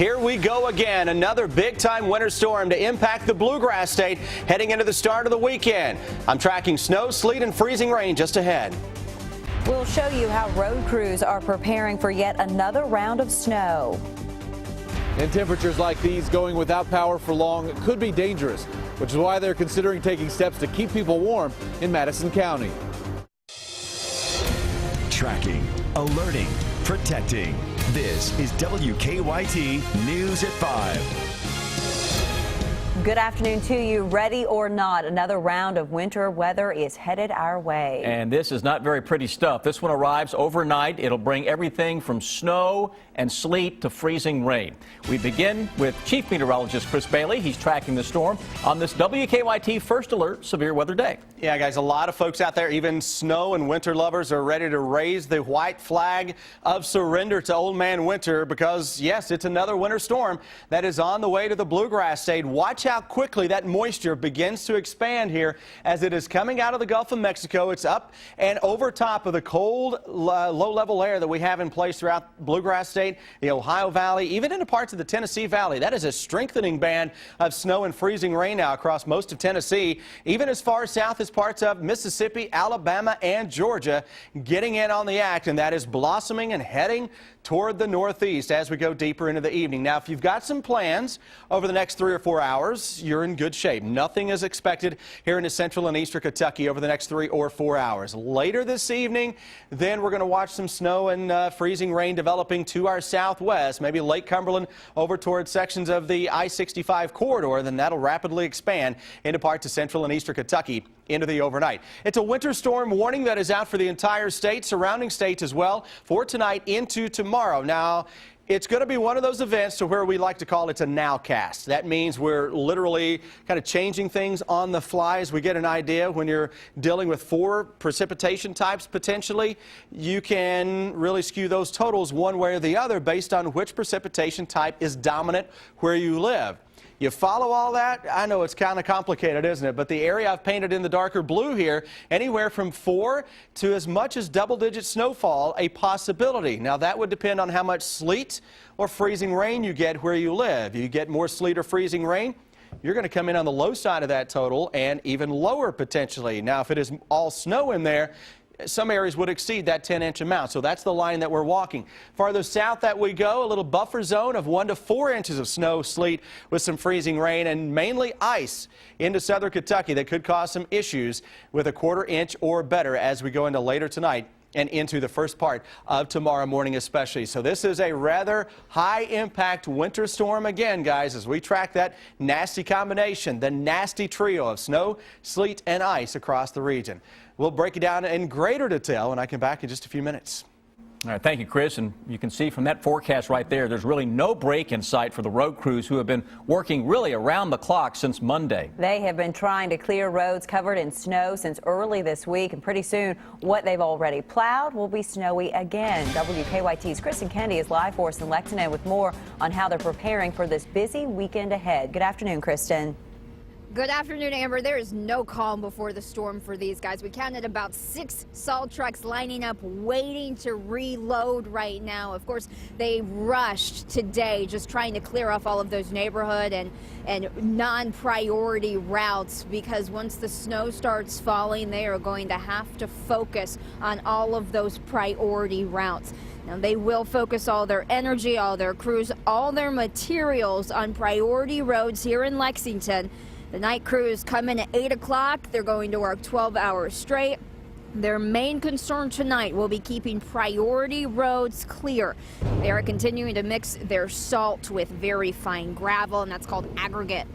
Here we go again. Another big-time winter storm to impact the Bluegrass State heading into the start of the weekend. I'm tracking snow, sleet, and freezing rain just ahead. We'll show you how road crews are preparing for yet another round of snow. And temperatures like these going without power for long could be dangerous, which is why they're considering taking steps to keep people warm in Madison County. Tracking, alerting, protecting. This is WKYT News at 5. Good afternoon to you. Ready or not, another round of winter weather is headed our way. And this is not very pretty stuff. This one arrives overnight. It'll bring everything from snow and sleet to freezing rain. We begin with Chief Meteorologist Chris Bailey. He's tracking the storm on this WKYT First Alert Severe Weather Day. Yeah, guys, a lot of folks out there, even snow and winter lovers, are ready to raise the white flag of surrender to Old Man Winter because, yes, it's another winter storm that is on the way to the Bluegrass State. Watch how quickly that moisture begins to expand here as it is coming out of the Gulf of Mexico. It's up and over top of the cold, low-level air that we have in place throughout Bluegrass State, the Ohio Valley, even into parts of the Tennessee Valley. That is a strengthening band of snow and freezing rain now across most of Tennessee, even as far south as parts of Mississippi, Alabama, and Georgia getting in on the act, and that is blossoming and heading toward the northeast as we go deeper into the evening. Now, if you've got some plans over the next 3 or 4 hours, you're in good shape. Nothing is expected here in the central and eastern Kentucky over the next 3 or 4 hours. Later this evening, then we're going to watch some snow and freezing rain developing to our southwest, maybe Lake Cumberland over towards sections of the I-65 corridor. Then that'll rapidly expand into parts of central and eastern Kentucky into the overnight. It's a winter storm warning that is out for the entire state, surrounding states as well, for tonight into tomorrow. Now, it's going to be one of those events to where we like to call it a nowcast. That means we're literally kind of changing things on the fly as we get an idea. When you're dealing with 4 precipitation types potentially, you can really skew those totals one way or the other based on which precipitation type is dominant where you live. You follow all that? I know it's kind of complicated, isn't it? But the area I've painted in the darker blue here, anywhere from 4 to as much as double-digit snowfall, a possibility. Now, that would depend on how much sleet or freezing rain you get where you live. You get more sleet or freezing rain, you're going to come in on the low side of that total and even lower potentially. Now, if it is all snow in there, some areas would exceed that 10-inch amount, so that's the line that we're walking. Farther south that we go, a little buffer zone of 1 to 4 inches of snow, sleet with some freezing rain and mainly ice into southern Kentucky that could cause some issues with a 1/4 inch or better as we go into later tonight and into the first part of tomorrow morning especially. So this is a rather high-impact winter storm again, guys, as we track that nasty combination, the nasty trio of snow, sleet, and ice across the region. We'll break it down in greater detail when I come back in just a few minutes. All right, thank you, Chris. And you can see from that forecast right there, there's really no break in sight for the road crews who have been working really around the clock since Monday. They have been trying to clear roads covered in snow since early this week, and pretty soon what they've already plowed will be snowy again. WKYT's Kristen Kennedy is live for us in Lexington with more on how they're preparing for this busy weekend ahead. Good afternoon, Kristen. Good afternoon, Amber. There is no calm before the storm for these guys. We counted about 6 salt trucks lining up, waiting to reload right now. Of course, they rushed today, just trying to clear off all of those neighborhood and non-priority routes, because once the snow starts falling, they are going to have to focus on all of those priority routes. Now, they will focus all their energy, all their crews, all their materials on priority roads here in Lexington. The night crews come in at 8 o'clock. They're going to work 12 hours straight. Their main concern tonight will be keeping priority roads clear. They are continuing to mix their salt with very fine gravel, and that's called aggregate.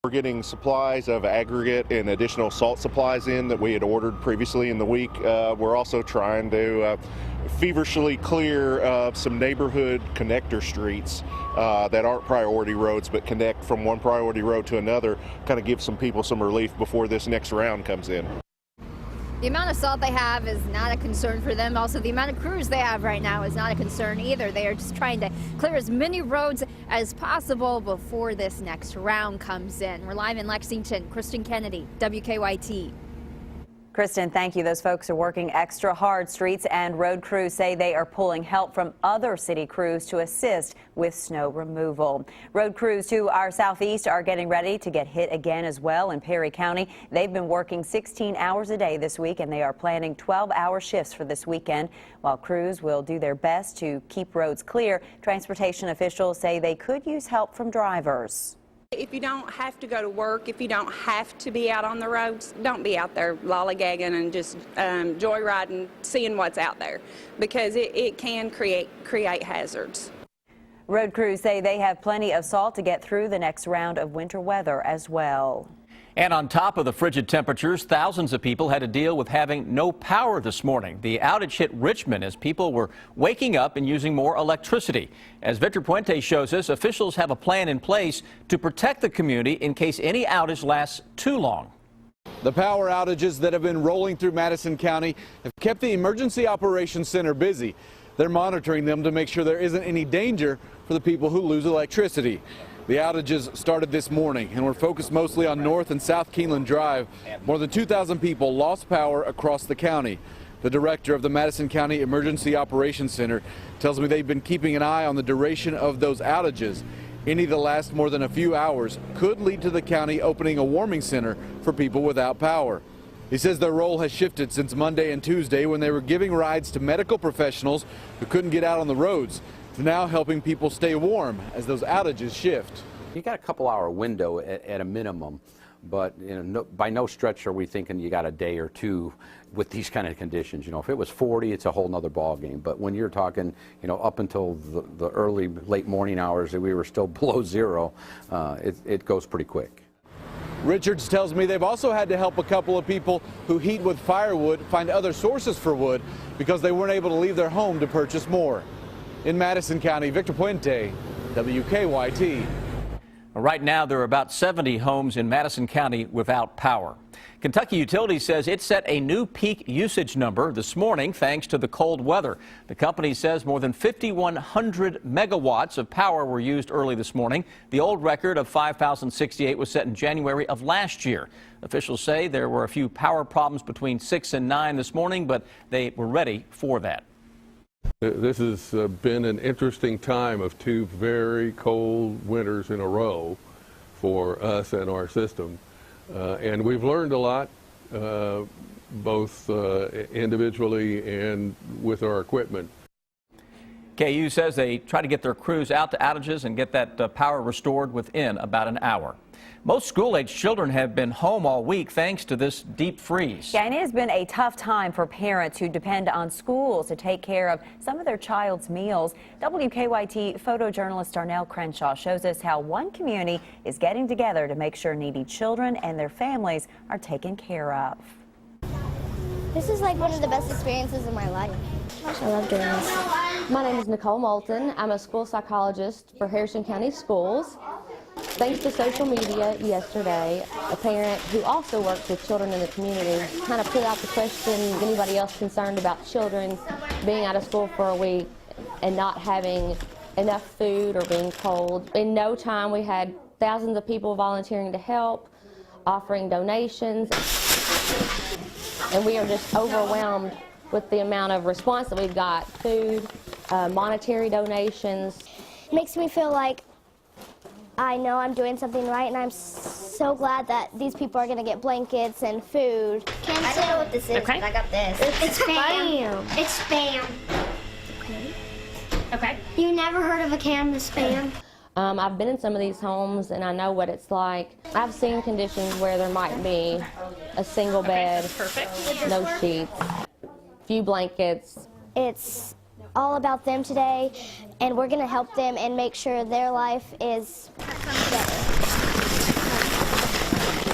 We're getting supplies of aggregate and additional salt supplies in that we had ordered previously in the week. We're also trying to feverishly clear some neighborhood connector streets that aren't priority roads but connect from one priority road to another, kind of give some people some relief before this next round comes in. The amount of salt they have is not a concern for them. Also, the amount of crews they have right now is not a concern either. They are just trying to clear as many roads as possible before this next round comes in. We're live in Lexington. Kristen Kennedy, WKYT. Kristen, thank you. Those folks are working extra hard. Streets and road crews say they are pulling help from other city crews to assist with snow removal. Road crews to our southeast are getting ready to get hit again as well in Perry County. They've been working 16 hours a day this week, and they are planning 12-hour shifts for this weekend. While crews will do their best to keep roads clear, transportation officials say they could use help from drivers. If you don't have to go to work, if you don't have to be out on the roads, don't be out there lollygagging and just joyriding, seeing what's out there, because it can create hazards. Road crews say they have plenty of salt to get through the next round of winter weather as well. And on top of the frigid temperatures, thousands of people had to deal with having no power this morning. The outage hit Richmond as people were waking up and using more electricity. As Victor Puente shows us, officials have a plan in place to protect the community in case any outage lasts too long. The power outages that have been rolling through Madison County have kept the Emergency Operations Center busy. They're monitoring them to make sure there isn't any danger for the people who lose electricity. The outages started this morning and were focused mostly on North and South Keeneland Drive. More than 2,000 people lost power across the county. The director of the Madison County Emergency Operations Center tells me they've been keeping an eye on the duration of those outages. Any that last more than a few hours could lead to the county opening a warming center for people without power. He says their role has shifted since Monday and Tuesday when they were giving rides to medical professionals who couldn't get out on the roads, to now helping people stay warm as those outages shift. You got a couple-hour window at a minimum, but by no stretch are we thinking you got a day or two with these kind of conditions. If it was 40, it's a whole nother ball game. But when you're talking, up until the early, late morning hours, we were still below zero. It goes pretty quick. Richards tells me they've also had to help a couple of people who heat with firewood find other sources for wood because they weren't able to leave their home to purchase more. In Madison County, Victor Puente, WKYT. Right now, there are about 70 homes in Madison County without power. Kentucky Utilities says it set a new peak usage number this morning thanks to the cold weather. The company says more than 5,100 megawatts of power were used early this morning. The old record of 5,068 was set in January of last year. Officials say there were a few power problems between 6 and 9 this morning, but they were ready for that. This has been an interesting time of two very cold winters in a row for us and our system. And we've learned a lot, both individually and with our equipment. KU says they try to get their crews out to outages and get that power restored within about an hour. Most school-age children have been home all week thanks to this deep freeze. Yeah, and it has been a tough time for parents who depend on schools to take care of some of their child's meals. WKYT photojournalist Darnell Crenshaw shows us how one community is getting together to make sure needy children and their families are taken care of. This is like one of the best experiences in my life. I love doing this. My name is Nicole Moulton. I'm a school psychologist for Harrison County Schools. Thanks to social media yesterday, a parent who also works with children in the community kind of put out the question, anybody else concerned about children being out of school for a week and not having enough food or being cold. In no time, we had thousands of people volunteering to help, offering donations, and we are just overwhelmed with the amount of response that we've got. Food, monetary donations. It makes me feel like I know I'm doing something right, and I'm so glad that these people are going to get blankets and food. I don't know what this is, but I got this. It's Spam. It's Spam. Okay. You never heard of a can of Spam? I've been in some of these homes, and I know what it's like. I've seen conditions where there might be a single bed, no sheets, few blankets. It's all about them today, and we're going to help them and make sure their life is better.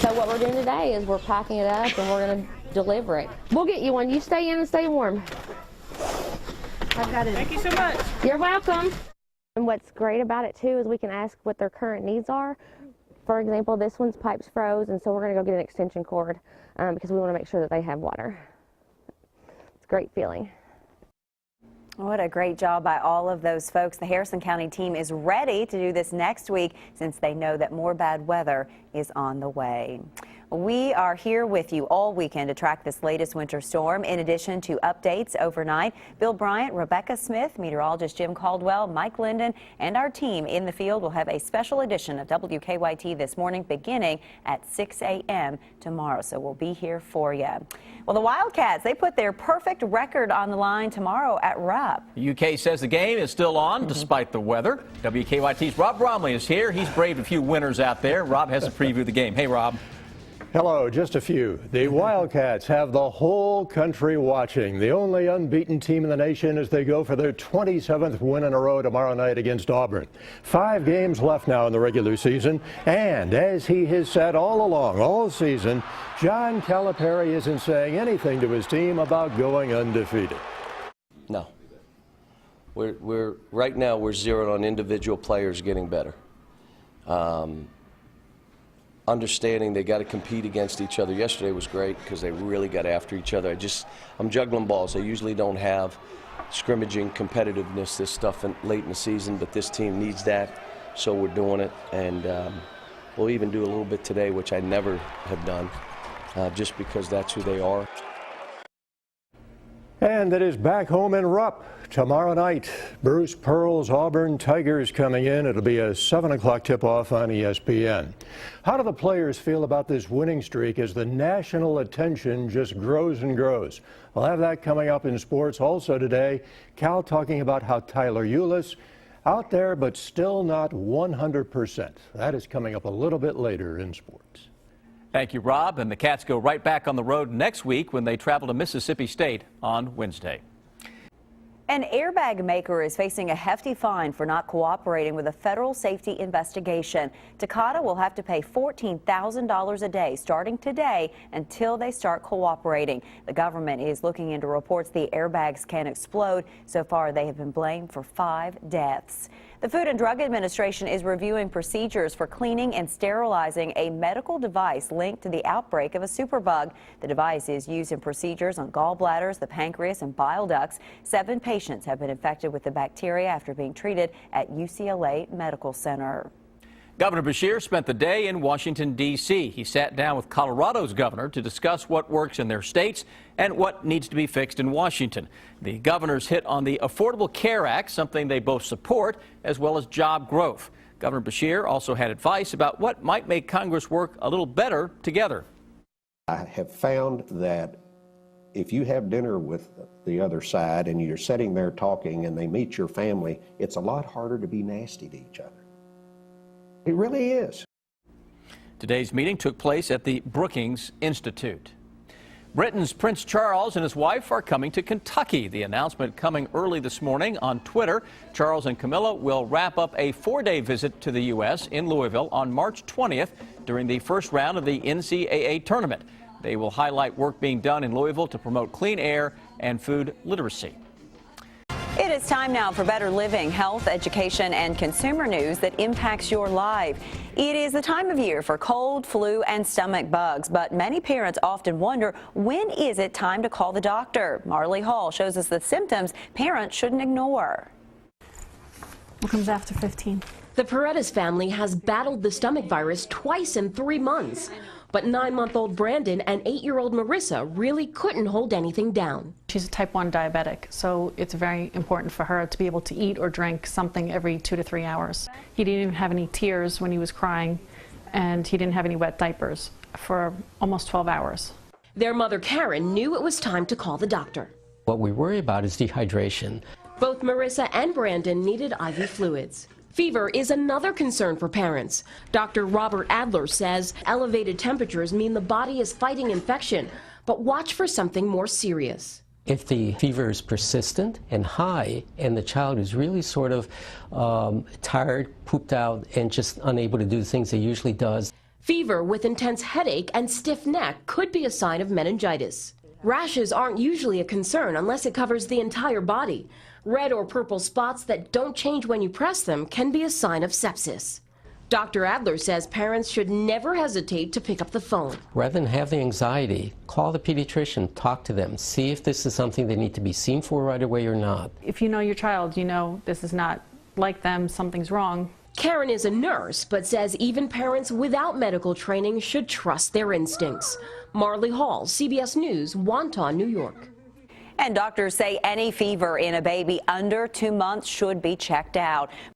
So what we're doing today is we're packing it up and we're going to deliver it. We'll get you one. You stay in and stay warm. I've got it. Thank you so much. You're welcome. And what's great about it too is we can ask what their current needs are. For example, this one's pipes froze, and so we're going to go get an extension cord because we want to make sure that they have water. It's a great feeling. What a great job by all of those folks. The Harrison County team is ready to do this next week since they know that more bad weather is on the way. We are here with you all weekend to track this latest winter storm. In addition to updates overnight, Bill Bryant, Rebecca Smith, meteorologist Jim Caldwell, Mike Linden, and our team in the field will have a special edition of WKYT this morning beginning at 6 a.m. tomorrow. So we'll be here for you. Well, the Wildcats, they put their perfect record on the line tomorrow at Rupp. The UK says the game is still on despite the weather. WKYT's Rob Bromley is here. He's braved a few winners out there. Rob has a preview of the game. Hey, Rob. Hello, just a few. The Wildcats have the whole country watching. The only unbeaten team in the nation as they go for their 27th win in a row tomorrow night against Auburn. 5 games left now in the regular season, and as he has said all along, all season, John Calipari isn't saying anything to his team about going undefeated. No. We're right now we're zeroed on individual players getting better. Understanding they got to compete against each other. Yesterday was great because they really got after each other. I'm juggling balls. I usually don't have scrimmaging competitiveness, this stuff late in the season, but this team needs that, so we're doing it. And we'll even do a little bit today, which I never have done, just because that's who they are. And it is back home in Rupp tomorrow night. Bruce Pearl's Auburn Tigers coming in. It'll be a 7 o'clock tip-off on ESPN. How do the players feel about this winning streak as the national attention just grows and grows? We'll have that coming up in sports also today. Cal talking about how Tyler Eulis out there but still not 100%. That is coming up a little bit later in sports. Thank you, Rob. And the Cats go right back on the road next week when they travel to Mississippi State on Wednesday. An airbag maker is facing a hefty fine for not cooperating with a federal safety investigation. Takata will have to pay $14,000 a day starting today until they start cooperating. The government is looking into reports the airbags can explode. So far, they have been blamed for 5 deaths. The Food and Drug Administration is reviewing procedures for cleaning and sterilizing a medical device linked to the outbreak of a superbug. The device is used in procedures on gallbladders, the pancreas, and bile ducts. 7 patients have been infected with the bacteria after being treated at UCLA Medical Center. Governor Beshear spent the day in Washington, D.C. He sat down with Colorado's governor to discuss what works in their states and what needs to be fixed in Washington. The governors hit on the Affordable Care Act, something they both support, as well as job growth. Governor Beshear also had advice about what might make Congress work a little better together. I have found that if you have dinner with the other side and you're sitting there talking and they meet your family, it's a lot harder to be nasty to each other. It really is. Today's meeting took place at the Brookings Institute. Britain's Prince Charles and his wife are coming to Kentucky. The announcement coming early this morning on Twitter. Charles and Camilla will wrap up a 4-day visit to the U.S. in Louisville on March 20th during the first round of the NCAA tournament. They will highlight work being done in Louisville to promote clean air and food literacy. It is time now for better living, health, education, and consumer news that impacts your life. It is the time of year for cold, flu, and stomach bugs, but many parents often wonder, when is it time to call the doctor? Marley Hall shows us the symptoms parents shouldn't ignore. What comes after 15? The Paredes family has battled the stomach virus twice in 3 months. But 9-month-old Brandon and 8-year-old Marissa really couldn't hold anything down. She's a type 1 diabetic, so it's very important for her to be able to eat or drink something every 2 to 3 hours. He didn't even have any tears when he was crying, and he didn't have any wet diapers for almost 12 hours. Their mother, Karen, knew it was time to call the doctor. What we worry about is dehydration. Both Marissa and Brandon needed IV fluids. Fever is another concern for parents. Dr. Robert Adler says elevated temperatures mean the body is fighting infection, but watch for something more serious. If the fever is persistent and high and the child is really sort of tired, pooped out, and just unable to do the things he usually does. Fever with intense headache and stiff neck could be a sign of meningitis. Rashes aren't usually a concern unless it covers the entire body. Red or purple spots that don't change when you press them can be a sign of sepsis. Dr. Adler says parents should never hesitate to pick up the phone. Rather than have the anxiety, call the pediatrician, talk to them, see if this is something they need to be seen for right away or not. If you know your child, you know this is not like them, something's wrong. Karen is a nurse, but says even parents without medical training should trust their instincts. Marley Hall, CBS News, Wonton, New York. And doctors say any fever in a baby under 2 months should be checked out.